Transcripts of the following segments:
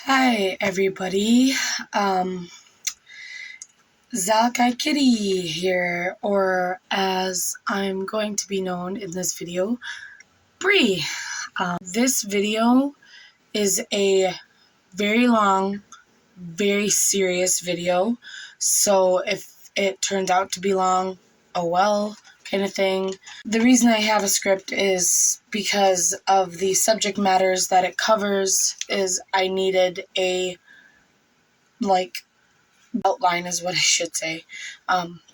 Hi everybody, Zalikaikitty here, or as I'm going to be known in this video, Bree. This video is a very long, very serious video, so if it turns out to be long, oh well, kind of thing. The reason I have a script is because of the subject matters that it covers. Is I needed a outline is what I should say.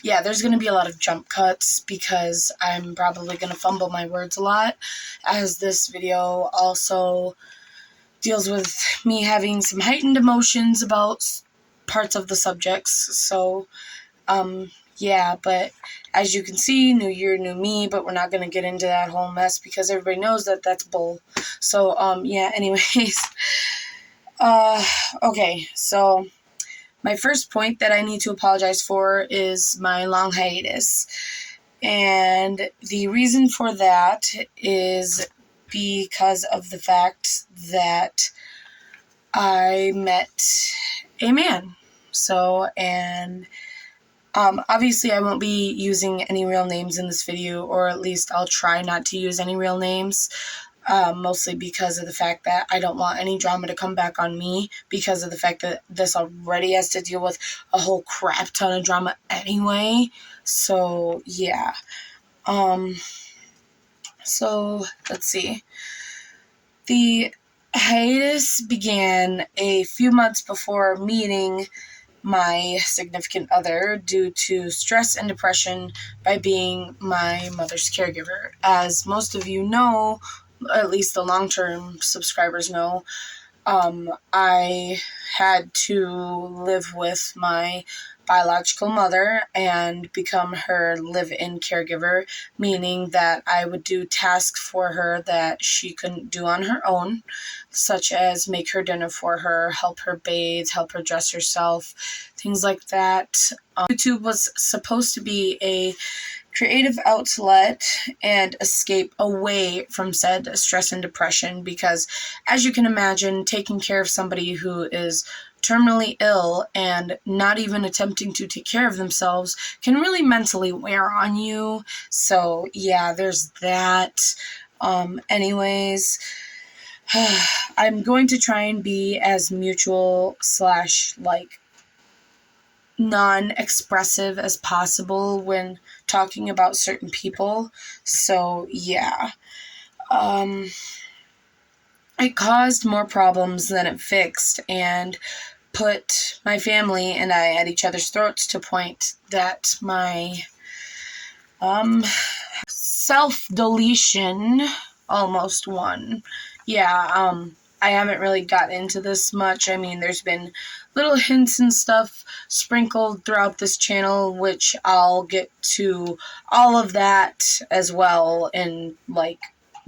There's going to be a lot of jump cuts because I'm probably going to fumble my words a lot, as this video also deals with me having some heightened emotions about parts of the subjects. So, but as you can see, new year, new me, but we're not going to get into that whole mess because everybody knows that that's bull. So, anyways. Okay, so my first point that I need to apologize for is my long hiatus. And the reason for that is because of the fact that I met a man. Obviously I won't be using any real names in this video, or at least I'll try not to use any real names. Mostly because of the fact that I don't want any drama to come back on me, because of the fact that this already has to deal with a whole crap ton of drama anyway. So, yeah. So, let's see. The hiatus began a few months before meeting my significant other due to stress and depression by being my mother's caregiver. As most of you know, at least the long-term subscribers know, I had to live with my biological mother and become her live-in caregiver, meaning that I would do tasks for her that she couldn't do on her own, such as make her dinner for her, help her bathe, help her dress herself, things like that. YouTube was supposed to be a creative outlet and escape away from said stress and depression, because as you can imagine, taking care of somebody who is terminally ill and not even attempting to take care of themselves can really mentally wear on you. So yeah, there's that. Anyways, I'm going to try and be as mutual / non-expressive as possible when talking about certain people. So yeah, it caused more problems than it fixed and put my family and I at each other's throats, to point that my self-deletion almost won. I haven't really got into this much. I mean, there's been little hints and stuff sprinkled throughout this channel, which I'll get to all of that as well in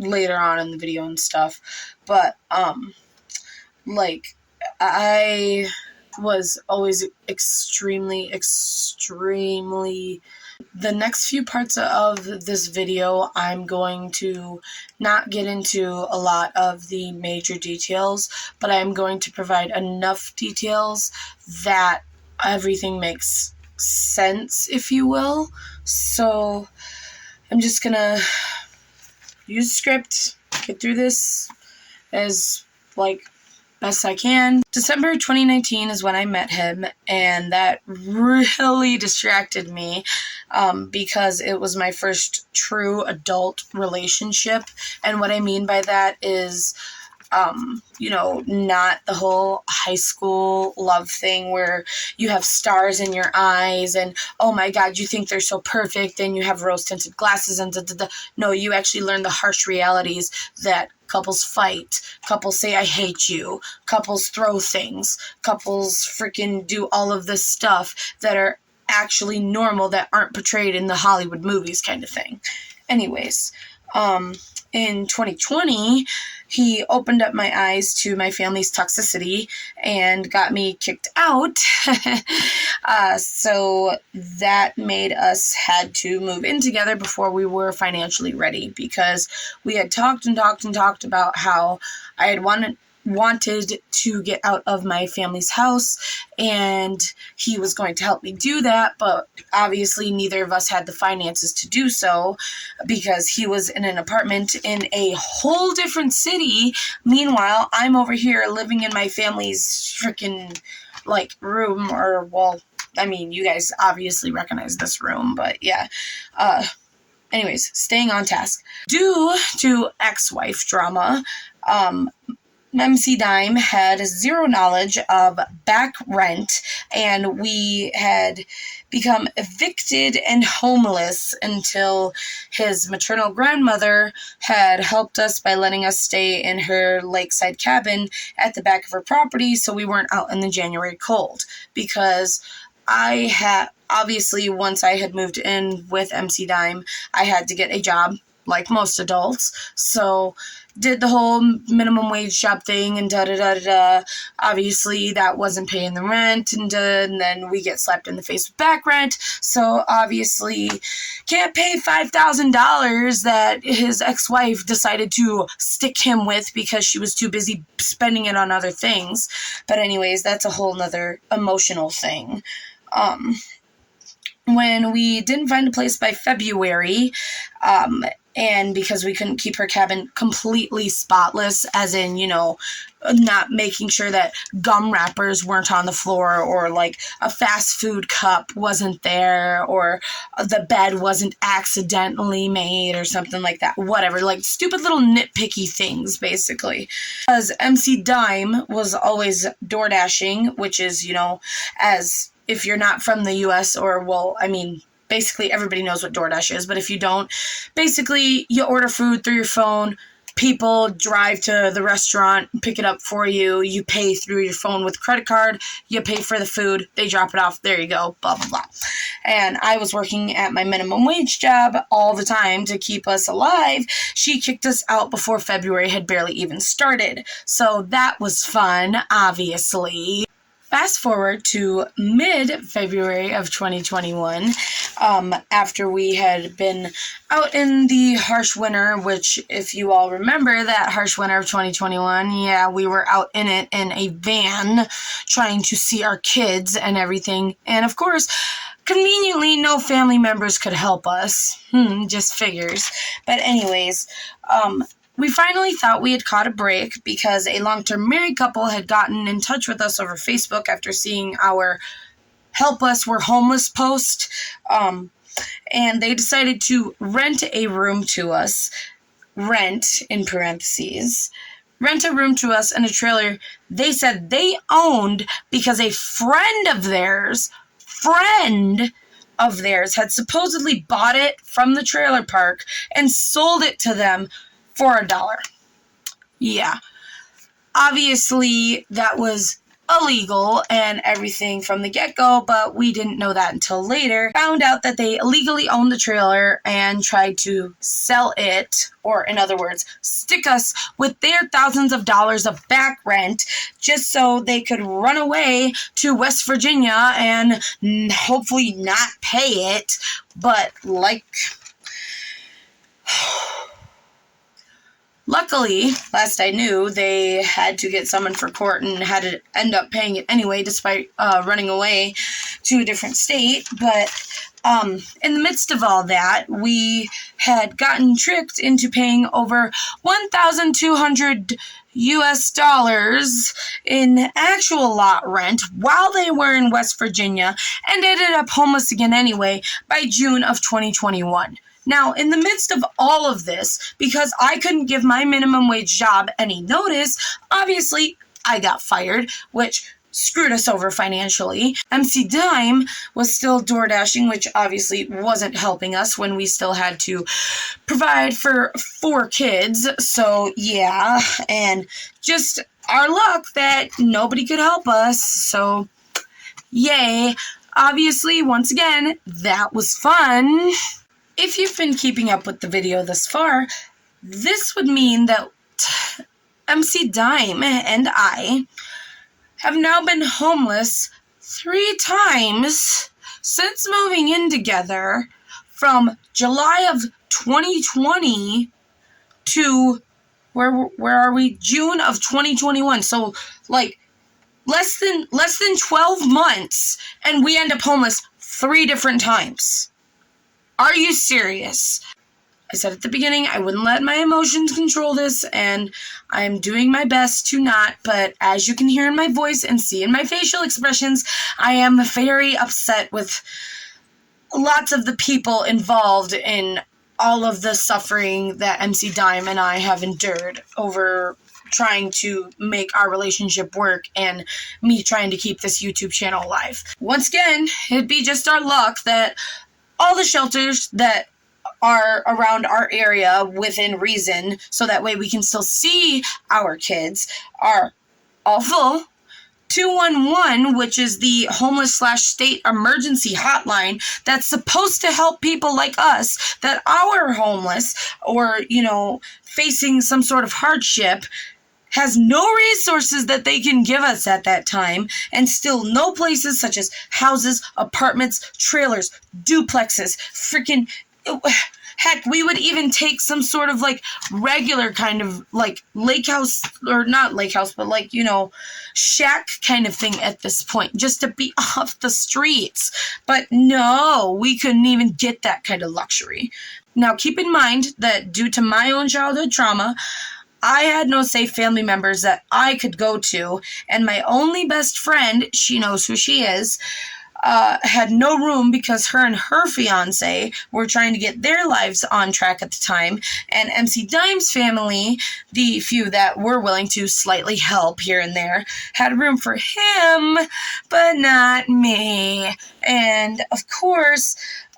later on in the video and stuff. But I was always extremely the next few parts of this video, I'm going to not get into a lot of the major details, but I'm going to provide enough details that everything makes sense, if you will. So I'm just gonna use a script, get through this as best I can. December 2019 is when I met him, and that really distracted me because it was my first true adult relationship. And what I mean by that is, not the whole high school love thing where you have stars in your eyes and, oh my God, you think they're so perfect and you have rose-tinted glasses and da-da-da. No, you actually learn the harsh realities that couples fight, couples say I hate you, couples throw things, couples freaking do all of this stuff that are actually normal, that aren't portrayed in the Hollywood movies kind of thing. Anyways, in 2020, he opened up my eyes to my family's toxicity and got me kicked out. So that made us had to move in together before we were financially ready, because we had talked about how I had wanted wanted to get out of my family's house, and he was going to help me do that, but obviously neither of us had the finances to do so because he was in an apartment in a whole different city. Meanwhile, I'm over here living in my family's freaking, room, or, well, I mean, you guys obviously recognize this room, but yeah. Anyways, staying on task. Due to ex-wife drama, MC Dime had zero knowledge of back rent, and we had become evicted and homeless until his maternal grandmother had helped us by letting us stay in her lakeside cabin at the back of her property so we weren't out in the January cold. Because obviously, once I had moved in with MC Dime, I had to get a job, like most adults, so did the whole minimum wage job thing and da-da-da-da-da. Obviously, that wasn't paying the rent, and then we get slapped in the face with back rent, so obviously can't pay $5,000 that his ex-wife decided to stick him with because she was too busy spending it on other things. But anyways, that's a whole nother emotional thing. When we didn't find a place by February, and because we couldn't keep her cabin completely spotless, as in, not making sure that gum wrappers weren't on the floor, or a fast food cup wasn't there, or the bed wasn't accidentally made, or something like that. Whatever, stupid little nitpicky things, basically. Because MC Dime was always door dashing, which is, as if you're not from the U.S., or, well, I mean, basically everybody knows what DoorDash is, but if you don't, basically you order food through your phone, people drive to the restaurant, pick it up for you, you pay through your phone with credit card, you pay for the food, they drop it off, there you go, blah, blah, blah. And I was working at my minimum wage job all the time to keep us alive. She kicked us out before February had barely even started, so that was fun, obviously. Fast forward to mid-February of 2021, after we had been out in the harsh winter, which, if you all remember that harsh winter of 2021, yeah, we were out in it in a van trying to see our kids and everything. And of course, conveniently, no family members could help us. Just figures. But anyways, we finally thought we had caught a break because a long-term married couple had gotten in touch with us over Facebook after seeing our Help Us, We're Homeless post, and they decided to rent a room to us, rent, in parentheses, rent a room to us in a trailer they said they owned because a friend of theirs had supposedly bought it from the trailer park and sold it to them for $1. Yeah. Obviously, that was illegal and everything from the get-go, but we didn't know that until later. Found out that they illegally owned the trailer and tried to sell it, or in other words, stick us with their thousands of dollars of back rent just so they could run away to West Virginia and hopefully not pay it, but luckily, last I knew, they had to get summoned for court and had to end up paying it anyway, despite running away to a different state. But in the midst of all that, we had gotten tricked into paying over $1,200 US in actual lot rent while they were in West Virginia, and ended up homeless again anyway by June of 2021. Now, in the midst of all of this, because I couldn't give my minimum wage job any notice, obviously I got fired, which screwed us over financially. MC Dime was still door dashing, which obviously wasn't helping us when we still had to provide for 4 kids. So yeah, and just our luck that nobody could help us. So yay. Obviously, once again, that was fun. If you've been keeping up with the video thus far, this would mean that MC Dime and I have now been homeless 3 times since moving in together, from July of 2020 to where are we? June of 2021. So like less than 12 months, and we end up homeless 3 different times. Are you serious? I said at the beginning I wouldn't let my emotions control this, and I'm doing my best to not, but as you can hear in my voice and see in my facial expressions, I am very upset with lots of the people involved in all of the suffering that MC Dime and I have endured over trying to make our relationship work and me trying to keep this YouTube channel alive. Once again, it'd be just our luck that all the shelters that are around our area within reason, so that way we can still see our kids, are all full. 211, which is the homeless/state emergency hotline that's supposed to help people like us that are homeless or, facing some sort of hardship, has no resources that they can give us at that time, and still no places such as houses, apartments, trailers, duplexes, freaking... Heck, we would even take some sort of, regular kind of, lake house, or not lake house, but, shack kind of thing at this point, just to be off the streets. But no, we couldn't even get that kind of luxury. Now, keep in mind that due to my own childhood trauma, I had no safe family members that I could go to, and my only best friend, she knows who she is, had no room because her and her fiance were trying to get their lives on track at the time, and MC Dime's family, the few that were willing to slightly help here and there, had room for him, but not me. And of course,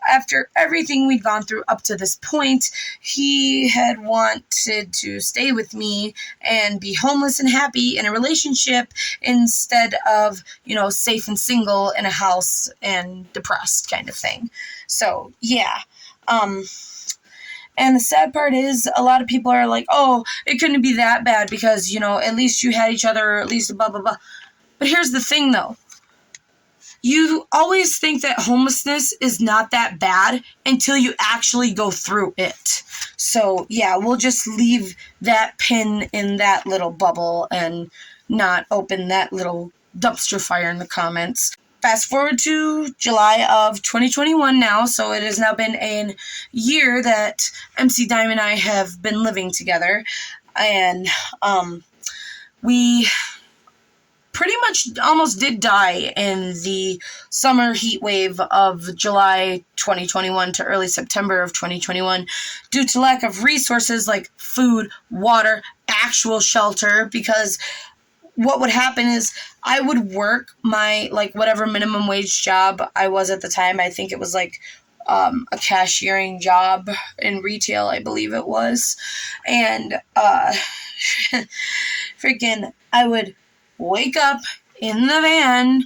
after everything we'd gone through up to this point, he had wanted to stay with me and be homeless and happy in a relationship instead of, safe and single in a house and depressed kind of thing. So, yeah. And the sad part is a lot of people are like, oh, it couldn't be that bad because, at least you had each other, or at least blah, blah, blah. But here's the thing, though. You always think that homelessness is not that bad until you actually go through it. So, yeah, we'll just leave that pin in that little bubble and not open that little dumpster fire in the comments. Fast forward to July of 2021 now, so it has now been a year that MC Dime and I have been living together, and we pretty much almost did die in the summer heat wave of July 2021 to early September of 2021 due to lack of resources like food, water, actual shelter, because what would happen is I would work my, whatever minimum wage job I was at the time. I think it was, a cashiering job in retail, I believe it was. And, freaking, I would wake up in the van,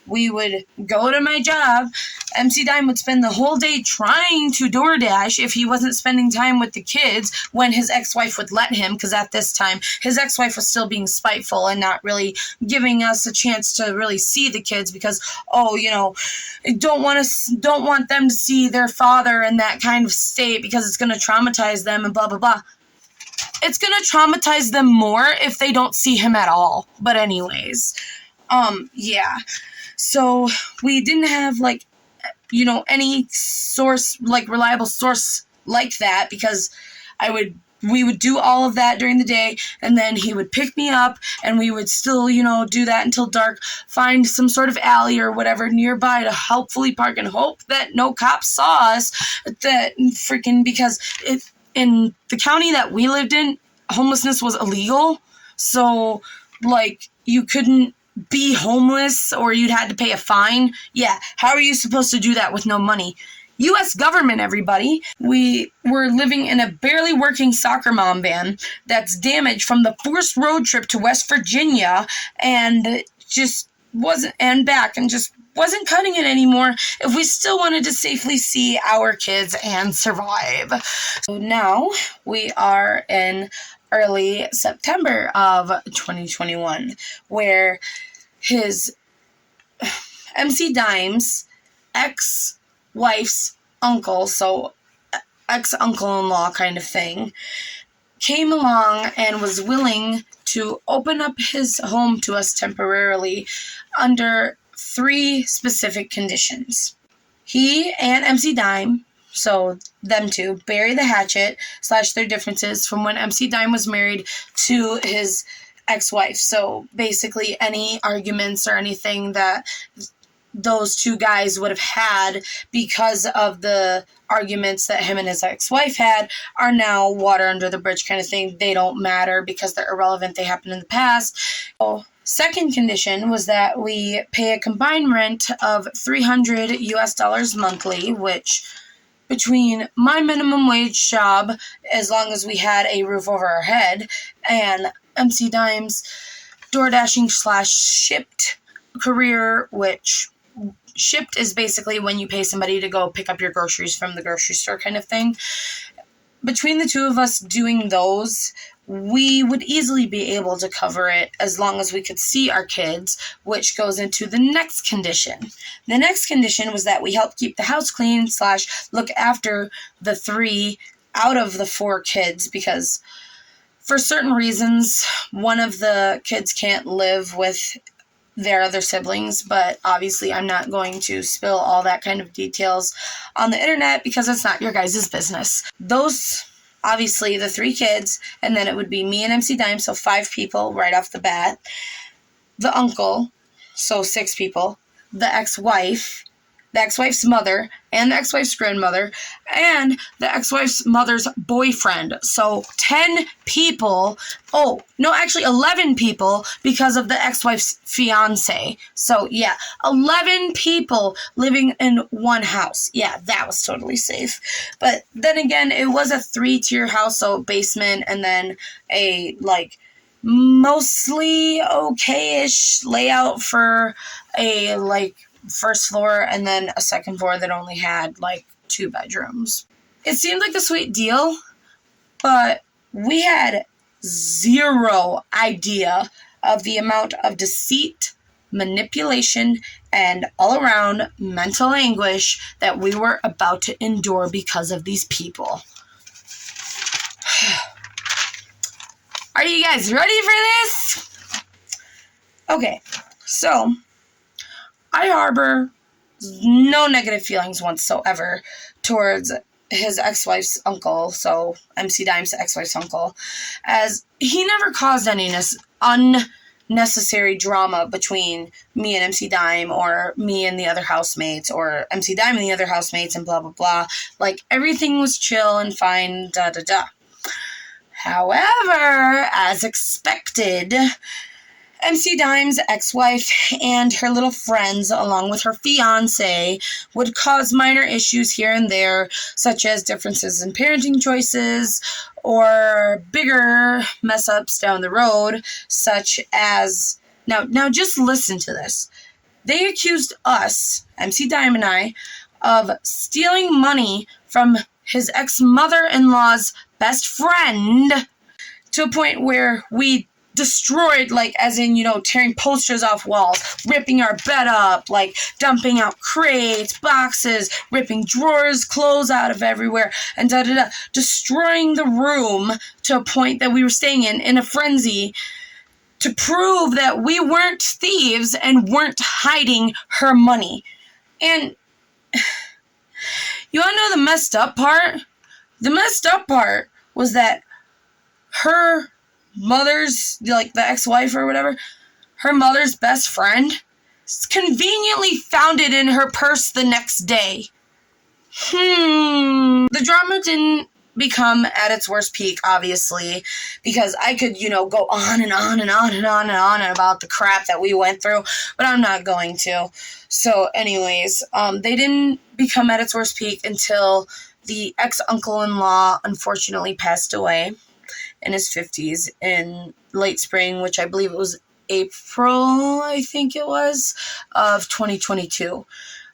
we would go to my job, MC Dime would spend the whole day trying to DoorDash if he wasn't spending time with the kids when his ex-wife would let him, because at this time, his ex-wife was still being spiteful and not really giving us a chance to really see the kids because, don't want them to see their father in that kind of state because it's going to traumatize them and blah, blah, blah. It's going to traumatize them more if they don't see him at all. But anyways, yeah. So we didn't have, any source, reliable source like that because we would do all of that during the day, and then he would pick me up, and we would still, do that until dark, find some sort of alley or whatever nearby to helpfully park and hope that no cops saw us, because in the county that we lived in, homelessness was illegal. So, you couldn't be homeless or you'd had to pay a fine. Yeah, how are you supposed to do that with no money? U.S. government, everybody. We were living in a barely working soccer mom van that's damaged from the forced road trip to West Virginia and just wasn't cutting it anymore if we still wanted to safely see our kids and survive. So now we are in early September of 2021, where his MC Dime's ex-wife's uncle, so ex-uncle-in-law kind of thing, came along and was willing to open up his home to us temporarily under 3 specific conditions. He and MC Dime, so them two, bury the hatchet / their differences from when MC Dime was married to his ex-wife. So basically any arguments or anything that those 2 guys would have had because of the arguments that him and his ex-wife had are now water under the bridge kind of thing. They don't matter because they're irrelevant. They happened in the past. So, second condition was that we pay a combined rent of $300 monthly, which between my minimum wage job, as long as we had a roof over our head, and MC Dime's DoorDashing / shipped career, which shipped is basically when you pay somebody to go pick up your groceries from the grocery store kind of thing. Between the 2 of us doing those, we would easily be able to cover it as long as we could see our kids, which goes into the next condition. The next condition was that we help keep the house clean / look after the 3 out of the 4 kids, because for certain reasons, one of the kids can't live with their other siblings, but obviously I'm not going to spill all that kind of details on the internet because it's not your guys' business. Those, obviously, the 3 kids, and then it would be me and MC Dime, so 5 people right off the bat. The uncle, so 6 people. The ex-wife, the ex-wife's mother, and the ex-wife's grandmother, and the ex-wife's mother's boyfriend. So 10 people. Oh, no, actually 11 people because of the ex-wife's fiance. So, yeah, 11 people living in one house. Yeah, that was totally safe. But then again, it was a 3-tier house, so basement and then a, mostly okay-ish layout for a, first floor and then a second floor that only had 2 bedrooms. It seemed like a sweet deal, but we had 0 idea of the amount of deceit, manipulation, and all-around mental anguish that we were about to endure because of these people. Are you guys ready for this? Okay, so I harbor no negative feelings whatsoever towards his ex-wife's uncle, so MC Dime's ex-wife's uncle, as he never caused any unnecessary drama between me and MC Dime, or me and the other housemates, or MC Dime and the other housemates, and blah, blah, blah. Everything was chill and fine, da-da-da. However, as expected, MC Dime's ex-wife and her little friends, along with her fiancé, would cause minor issues here and there, such as differences in parenting choices, or bigger mess-ups down the road, such as... Now just listen to this. They accused us, MC Dime and I, of stealing money from his ex-mother-in-law's best friend, to a point where we destroyed, as in, tearing posters off walls, ripping our bed up, dumping out crates, boxes, ripping drawers, clothes out of everywhere, and da-da-da, destroying the room to a point that we were staying in a frenzy to prove that we weren't thieves and weren't hiding her money. And you want to know the messed up part? The messed up part was that her mother's, the ex-wife or whatever, her mother's best friend conveniently found it in her purse the next day. The drama didn't become at its worst peak, obviously, because I could, go on and on and on and on and on about the crap that we went through, but I'm not going to. So anyways, they didn't become at its worst peak until the ex-uncle-in-law unfortunately passed away in his 50s in late spring, which I believe it was April, I think it was, of 2022.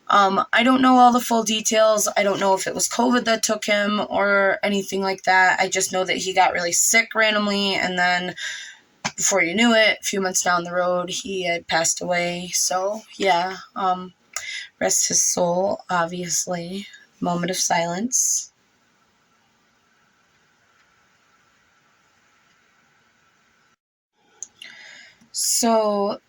I don't know all the full details. I don't know if it was COVID that took him or anything like that. I just know that he got really sick randomly, and then before you knew it, a few months down the road, he had passed away. So, yeah, rest his soul, obviously. Moment of silence. So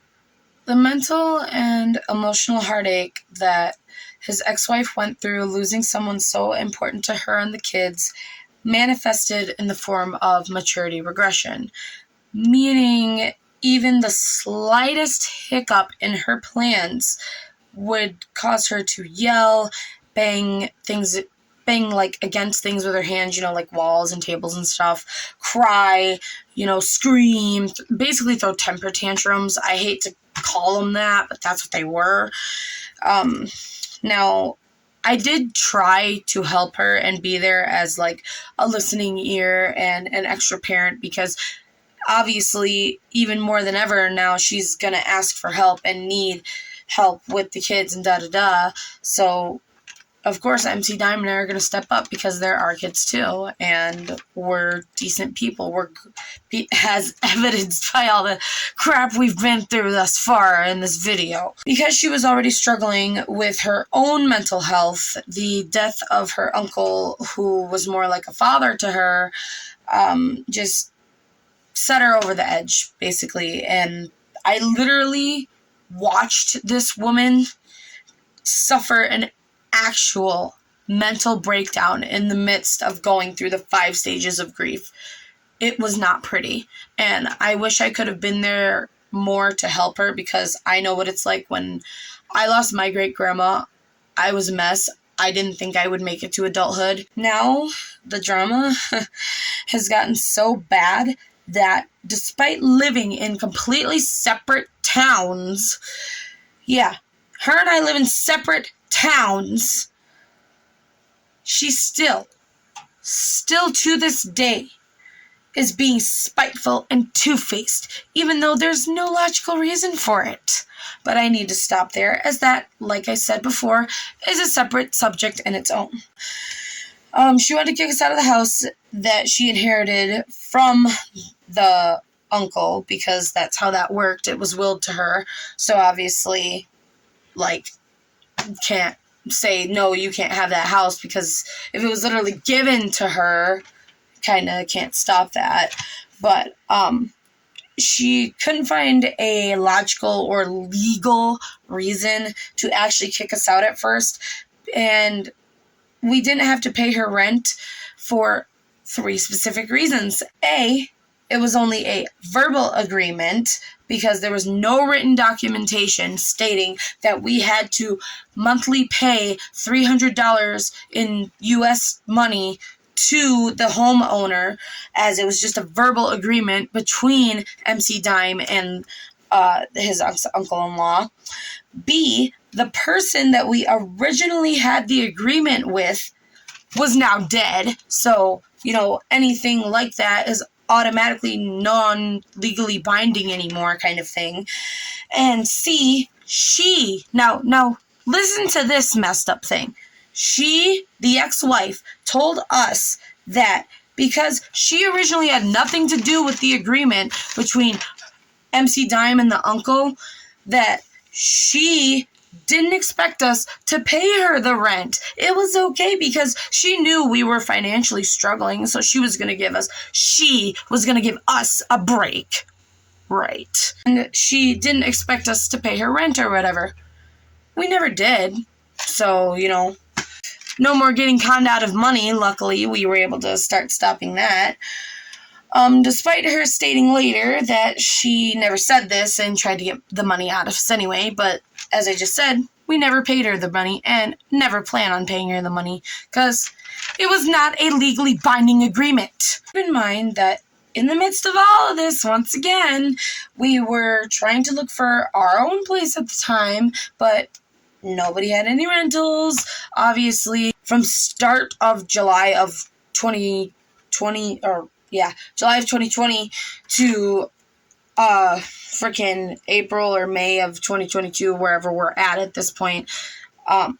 the mental and emotional heartache that his ex-wife went through losing someone so important to her and the kids manifested in the form of maturity regression, meaning even the slightest hiccup in her plans would cause her to yell, bang like against things with her hands, like walls and tables and stuff, cry, scream, basically throw temper tantrums. I hate to call them that, but that's what they were. Now, I did try to help her and be there as like a listening ear and an extra parent, because obviously even more than ever now she's gonna ask for help and need help with the kids and da-da-da. So of course MC Dime and I are going to step up, because they're our kids too, and we're decent people. We're as evidenced by all the crap we've been through thus far in this video. Because she was already struggling with her own mental health, the death of her uncle, who was more like a father to her, just set her over the edge, basically. And I literally watched this woman suffer an actual mental breakdown in the midst of going through the 5 stages of grief. It was not pretty, and I wish I could have been there more to help her, because I know what it's like. When I lost my great-grandma, I was a mess. I didn't think I would make it to adulthood. Now, the drama has gotten so bad that despite living in completely separate towns, her and I live in separate towns, she still to this day is being spiteful and two-faced, even though there's no logical reason for it. But I need to stop there, as that, like I said before, is a separate subject in its own. She wanted to kick us out of the house that she inherited from the uncle, because that's how that worked. It was willed to her. So obviously, can't say, no, you can't have that house, because if it was literally given to her, kind of can't stop that. But she couldn't find a logical or legal reason to actually kick us out at first, and we didn't have to pay her rent for 3 specific reasons. A, it was only a verbal agreement, because there was no written documentation stating that we had to monthly pay $300 in U.S. money to the homeowner, as it was just a verbal agreement between MC Dime and his uncle-in-law. B, the person that we originally had the agreement with was now dead, so, anything like that is automatically non-legally binding anymore, kind of thing. And C, now listen to this messed up thing. She, the ex-wife, told us that because she originally had nothing to do with the agreement between MC Dime and the uncle, that she didn't expect us to pay her the rent. It was okay, because she knew we were financially struggling, so she was going to give us a break. Right. And she didn't expect us to pay her rent or whatever. We never did. So, no more getting conned out of money. Luckily, we were able to start stopping that. Despite her stating later that she never said this and tried to get the money out of us anyway, but as I just said, we never paid her the money and never plan on paying her the money, because it was not a legally binding agreement. Keep in mind that in the midst of all of this, once again, we were trying to look for our own place at the time, but nobody had any rentals. Obviously, from start of July of 2020, July of 2020 to freaking April or May of 2022, wherever we're at this point, I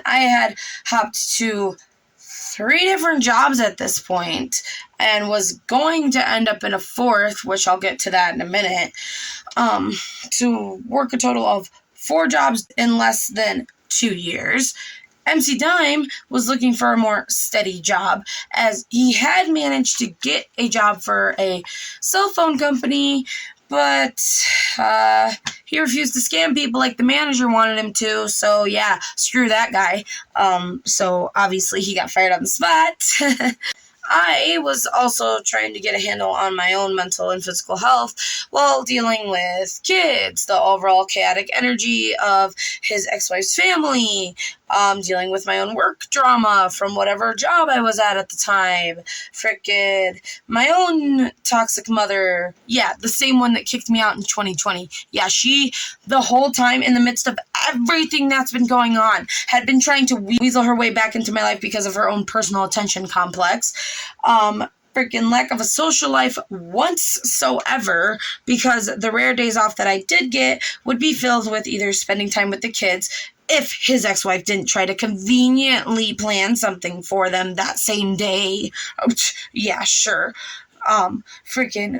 had hopped to 3 different jobs at this point, and was going to end up in a 4th, which I'll get to that in a minute, to work a total of 4 jobs in less than 2 years. MC Dime was looking for a more steady job, as he had managed to get a job for a cell phone company, but he refused to scam people like the manager wanted him to, so yeah, screw that guy. So obviously he got fired on the spot. I was also trying to get a handle on my own mental and physical health while dealing with kids, the overall chaotic energy of his ex-wife's family, dealing with my own work drama from whatever job I was at the time, frickin' my own toxic mother, yeah, the same one that kicked me out in 2020, yeah, she, the whole time in the midst of everything that's been going on, had been trying to weasel her way back into my life because of her own personal attention complex, freaking lack of a social life whatsoever, because the rare days off that I did get would be filled with either spending time with the kids, if his ex-wife didn't try to conveniently plan something for them that same day. Yeah, sure.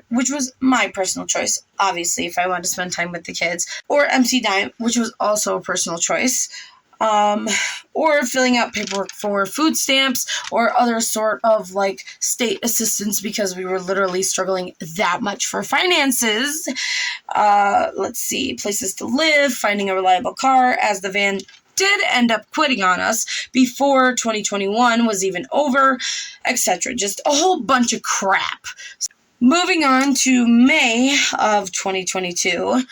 Which was my personal choice, obviously, if I wanted to spend time with the kids. Or MC Dime, which was also a personal choice. Or filling out paperwork for food stamps or other sort of, like, state assistance because we were literally struggling that much for finances. Let's see, places to live, finding a reliable car, as the van did end up quitting on us before 2021 was even over, etc. Just a whole bunch of crap. Moving on to May of 2022,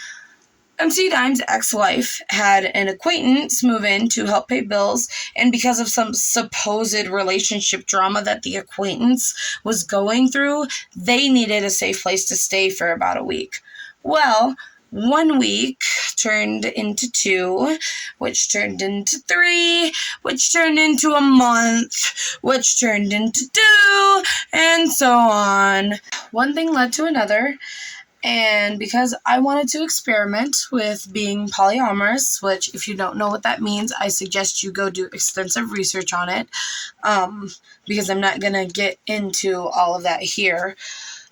MC Dime's ex-wife had an acquaintance move in to help pay bills, and because of some supposed relationship drama that the acquaintance was going through, they needed a safe place to stay for about a week. Well, 1 week turned into 2, which turned into 3, which turned into a month, which turned into 2, and so on. One thing led to another. And because I wanted to experiment with being polyamorous, which if you don't know what that means, I suggest you go do extensive research on it, because I'm not going to get into all of that here,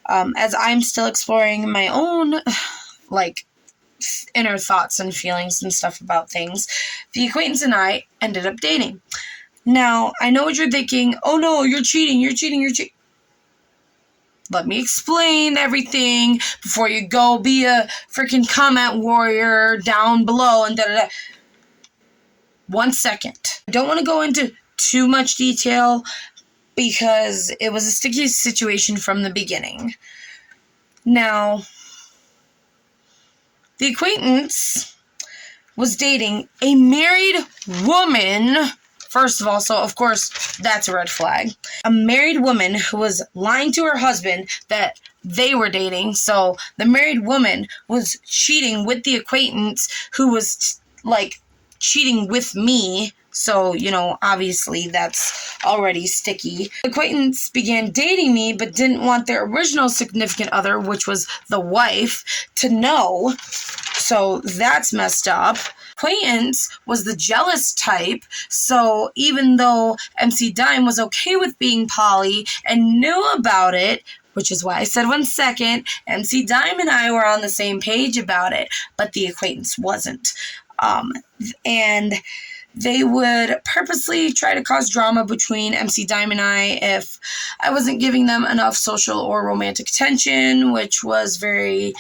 as I'm still exploring my own, like, inner thoughts and feelings and stuff about things. The acquaintance and I ended up dating. Now, I know what you're thinking. Oh no, you're cheating. Let me explain everything before you go be a freaking comment warrior down below and da-da-da. 1 second. I don't want to go into too much detail because it was a sticky situation from the beginning. Now, the acquaintance was dating a married woman. First of all, so of course, that's a red flag. A married woman who was lying to her husband that they were dating. So the married woman was cheating with the acquaintance who was, like, cheating with me. So, you know, obviously that's already sticky. The acquaintance began dating me, but didn't want their original significant other, which was the wife, to know. So that's messed up. Acquaintance was the jealous type, so even though MC Dime was okay with being poly and knew about it, which is why I said 1 second, MC Dime and I were on the same page about it, but the acquaintance wasn't. And they would purposely try to cause drama between MC Dime and I if I wasn't giving them enough social or romantic attention, which was very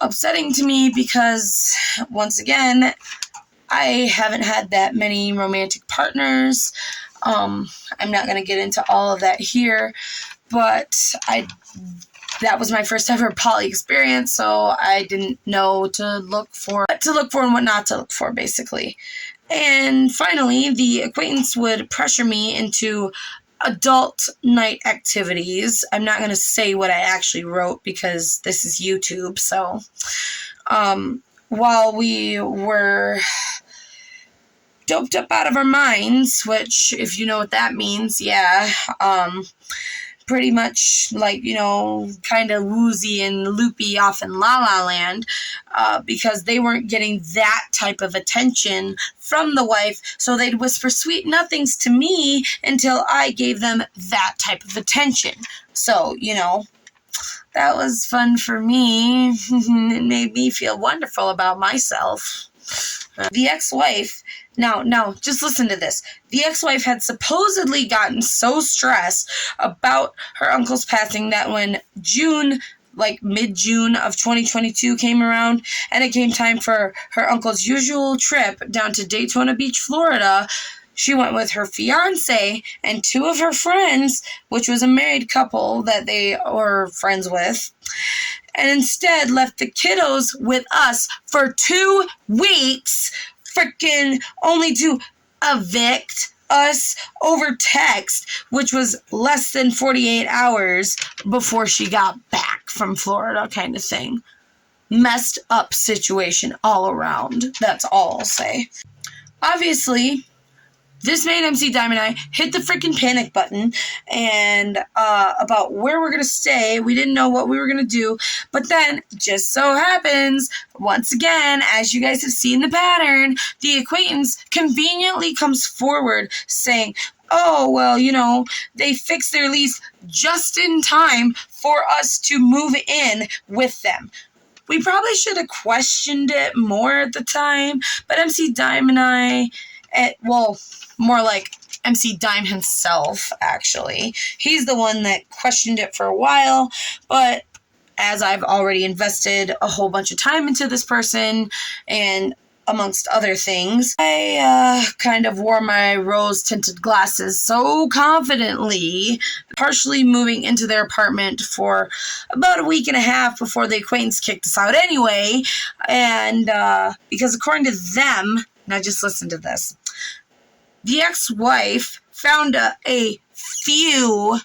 upsetting to me because, once again, I haven't had that many romantic partners. I'm not going to get into all of that here, but that was my first ever poly experience, so I didn't know what to look for and what not to look for, basically. And finally, the acquaintance would pressure me into adult night activities. I'm not going to say what I actually wrote because this is YouTube, so while we were doped up out of our minds, which, if you know what that means, yeah, pretty much, like, you know, kind of woozy and loopy off in La La Land, because they weren't getting that type of attention from the wife, so they'd whisper sweet nothings to me until I gave them that type of attention. So, you know, that was fun for me. It made me feel wonderful about myself. The ex-wife, now, just listen to this. The ex-wife had supposedly gotten so stressed about her uncle's passing that when June like mid-June of 2022 came around, and it came time for her uncle's usual trip down to Daytona Beach, Florida. She went with her fiance and two of her friends, which was a married couple that they were friends with, and instead left the kiddos with us for 2 weeks, freaking only to evict us over text, which was less than 48 hours before she got back from Florida, kind of thing. Messed up situation all around. That's all I'll say. Obviously, this made MC Diamond and I hit the freaking panic button and about where we're going to stay. We didn't know what we were going to do. But then, just so happens, once again, as you guys have seen the pattern, the acquaintance conveniently comes forward saying, oh, well, you know, they fixed their lease just in time for us to move in with them. We probably should have questioned it more at the time, but MC Dime and I, more like MC Dime himself, actually. He's the one that questioned it for a while, but as I've already invested a whole bunch of time into this person, and amongst other things, I kind of wore my rose-tinted glasses so confidently, partially moving into their apartment for about a week and a half before the acquaintance kicked us out anyway, and because according to them, now just listen to this, the ex-wife found a few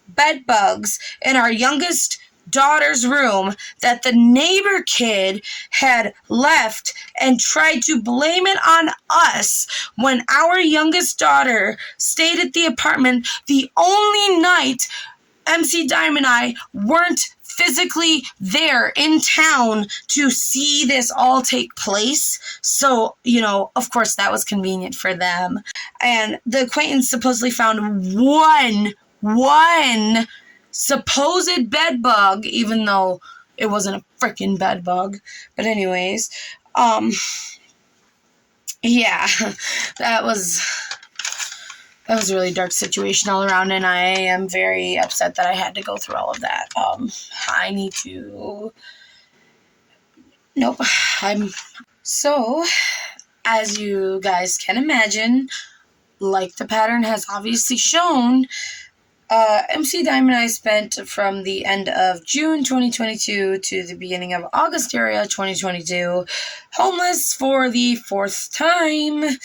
bed bugs in our youngest daughter's room that the neighbor kid had left and tried to blame it on us when our youngest daughter stayed at the apartment the only night MC Dime and I weren't physically there in town to see this all take place. So, you know, of course that was convenient for them. And the acquaintance supposedly found one supposed bed bug, even though it wasn't a freaking bed bug. But anyways, yeah, that was a really dark situation all around, and I am very upset that I had to go through all of that. So, as you guys can imagine, like the pattern has obviously shown, MC Dime and I spent from the end of June 2022 to the beginning of August area 2022 homeless for the 4th time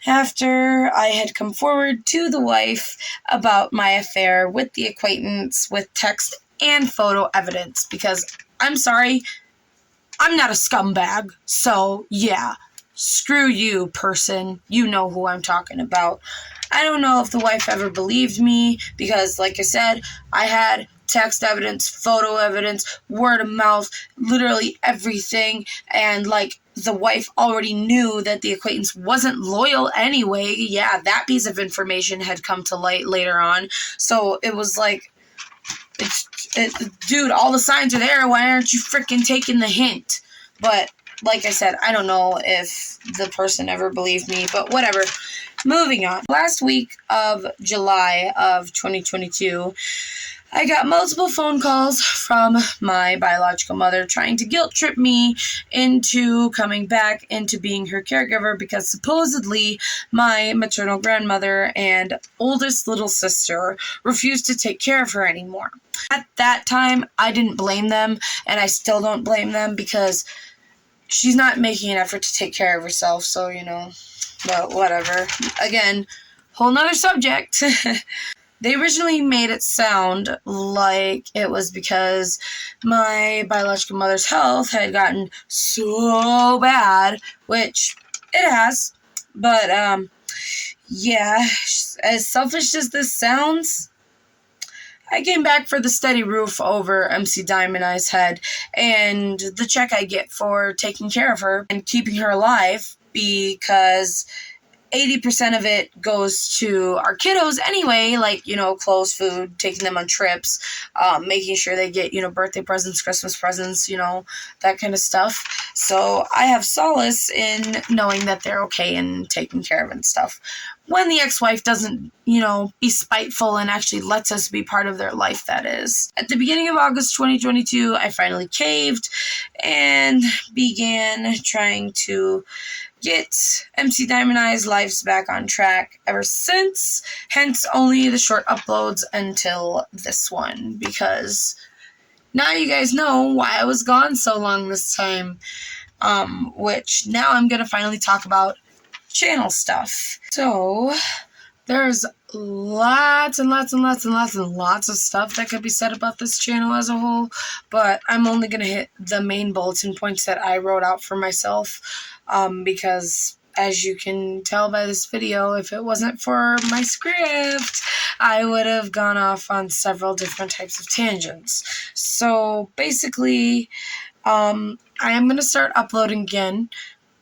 after I had come forward to the wife about my affair with the acquaintance with text and photo evidence, because I'm sorry, I'm not a scumbag, so yeah, screw you, person. You know who I'm talking about. I don't know if the wife ever believed me because, like I said, I had text evidence, photo evidence, word of mouth, literally everything, and, like, the wife already knew that the acquaintance wasn't loyal anyway. Yeah, that piece of information had come to light later on, so it was like, dude, all the signs are there, why aren't you freaking taking the hint? But, like I said, I don't know if the person ever believed me, but whatever. Moving on. Last week of July of 2022, I got multiple phone calls from my biological mother trying to guilt trip me into coming back into being her caregiver because supposedly my maternal grandmother and oldest little sister refused to take care of her anymore. At that time, I didn't blame them, and I still don't blame them because she's not making an effort to take care of herself, so, you know, but whatever. Again, whole nother subject. They originally made it sound like it was because my biological mother's health had gotten so bad, which it has, but, yeah, as selfish as this sounds, I came back for the steady roof over MC Dime and I's head, and the check I get for taking care of her and keeping her alive, because 80% of it goes to our kiddos anyway, like, clothes, food, taking them on trips, making sure they get, birthday presents, Christmas presents, that kind of stuff. So I have solace in knowing that they're okay and taken care of and stuff. When the ex-wife doesn't, be spiteful and actually lets us be part of their life, that is. At the beginning of August 2022, I finally caved and began trying to get MC Diamond Eye's lives back on track ever since, hence only the short uploads until this one, because now you guys know why I was gone so long this time, which now I'm going to finally talk about channel stuff. So, there's lots and lots and lots and lots and lots of stuff that could be said about this channel as a whole, but I'm only going to hit the main bulletin points that I wrote out for myself, because as you can tell by this video, if it wasn't for my script, I would have gone off on several different types of tangents. So basically, I am going to start uploading again,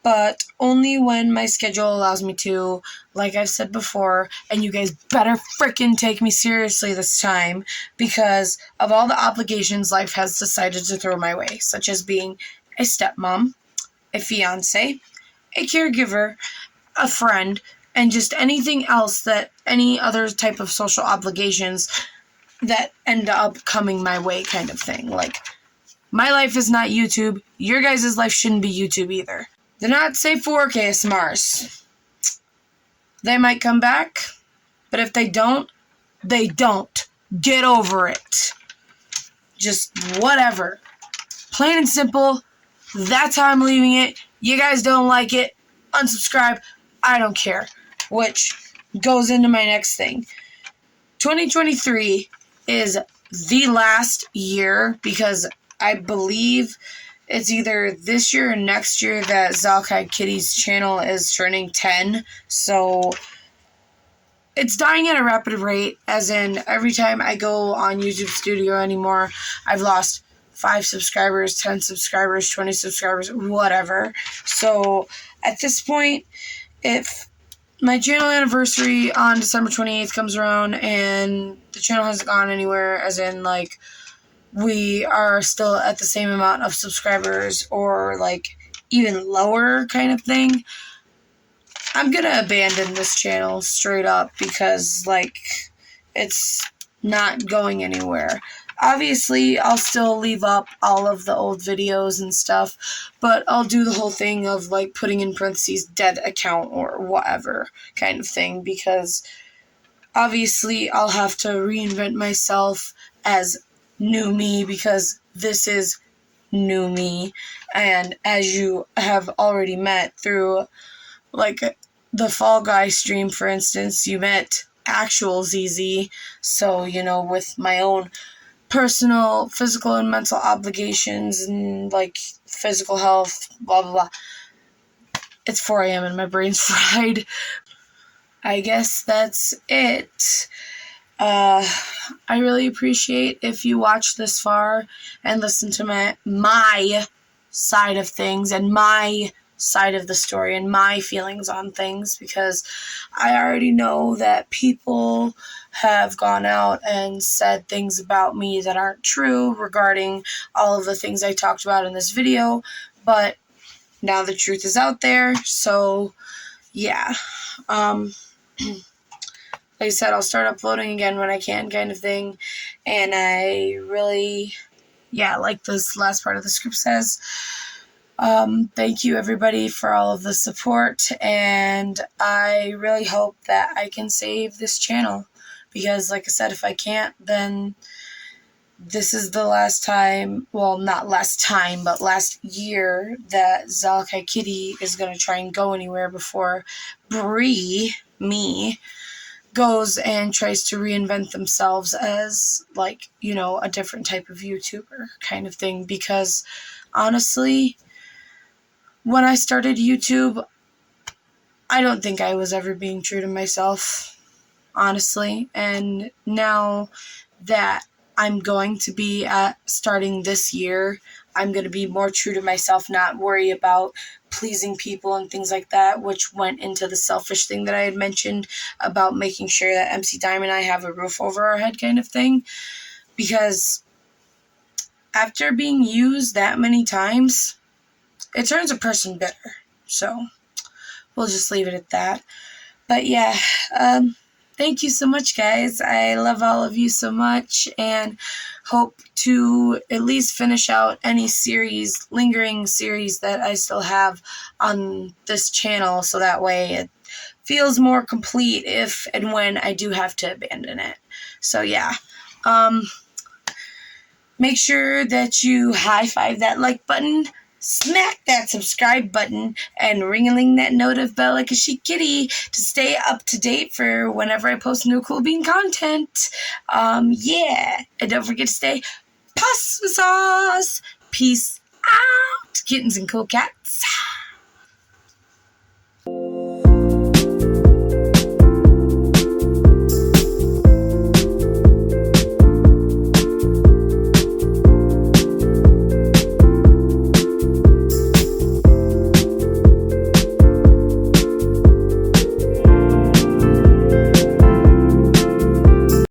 but only when my schedule allows me to, like I've said before, and you guys better frickin' take me seriously this time, because of all the obligations life has decided to throw my way, such as being a stepmom, a fiance, a caregiver, a friend, and just anything else that any other type of social obligations that end up coming my way kind of thing. Like, my life is not YouTube. Your guys' life shouldn't be YouTube either. They're not safe for work ASMRs. They might come back, but if they don't, they don't. Get over it. Just whatever. Plain and simple. That's how I'm leaving it. You guys don't like it, unsubscribe. I don't care. Which goes into my next thing. 2023 is the last year, because I believe it's either this year or next year that Zalikaikitty's channel is turning 10. So it's dying at a rapid rate, as in every time I go on YouTube Studio anymore, I've lost 5 subscribers, 10 subscribers, 20 subscribers, whatever. So at this point, if my channel anniversary on December 28th comes around and the channel hasn't gone anywhere, as in, like, we are still at the same amount of subscribers or, like, even lower kind of thing, I'm gonna abandon this channel straight up, because, like, it's not going anywhere. Obviously, I'll still leave up all of the old videos and stuff, but I'll do the whole thing of, like, putting in parentheses dead account or whatever kind of thing, because obviously I'll have to reinvent myself as new me, because this is new me. And as you have already met through, like, the Fall Guy stream, for instance, you met actual ZZ. So, with my own personal physical and mental obligations and, like, physical health, blah, blah, blah. It's 4 a.m. and my brain's fried. I guess that's it. I really appreciate if you watch this far and listen to my side of things and my side of the story and my feelings on things, because I already know that people have gone out and said things about me that aren't true regarding all of the things I talked about in this video, but now the truth is out there, so yeah. Like I said, I'll start uploading again when I can, kind of thing, and I really, like this last part of the script says, thank you everybody for all of the support, and I really hope that I can save this channel, because like I said, if I can't, then this is the last time, well, not last time, but last year that Zalikaikitty is going to try and go anywhere before me, goes and tries to reinvent themselves as, like, a different type of YouTuber kind of thing, because honestly, when I started YouTube, I don't think I was ever being true to myself, honestly, and now that I'm going to be starting this year. I'm going to be more true to myself, not worry about pleasing people and things like that, which went into the selfish thing that I had mentioned about making sure that MC Dime and I have a roof over our head kind of thing. Because after being used that many times, it turns a person bitter. So we'll just leave it at that. But yeah, thank you so much, guys. I love all of you so much, and hope to at least finish out any lingering series that I still have on this channel, so that way it feels more complete if and when I do have to abandon it. So yeah, make sure that you high-five that like button, smack that subscribe button, and ring-a-ling that notif bell like a chic kitty to stay up to date for whenever I post new cool bean content. Yeah, and don't forget to stay puss with sauce. Peace out, Kittenz and Kewl Katz.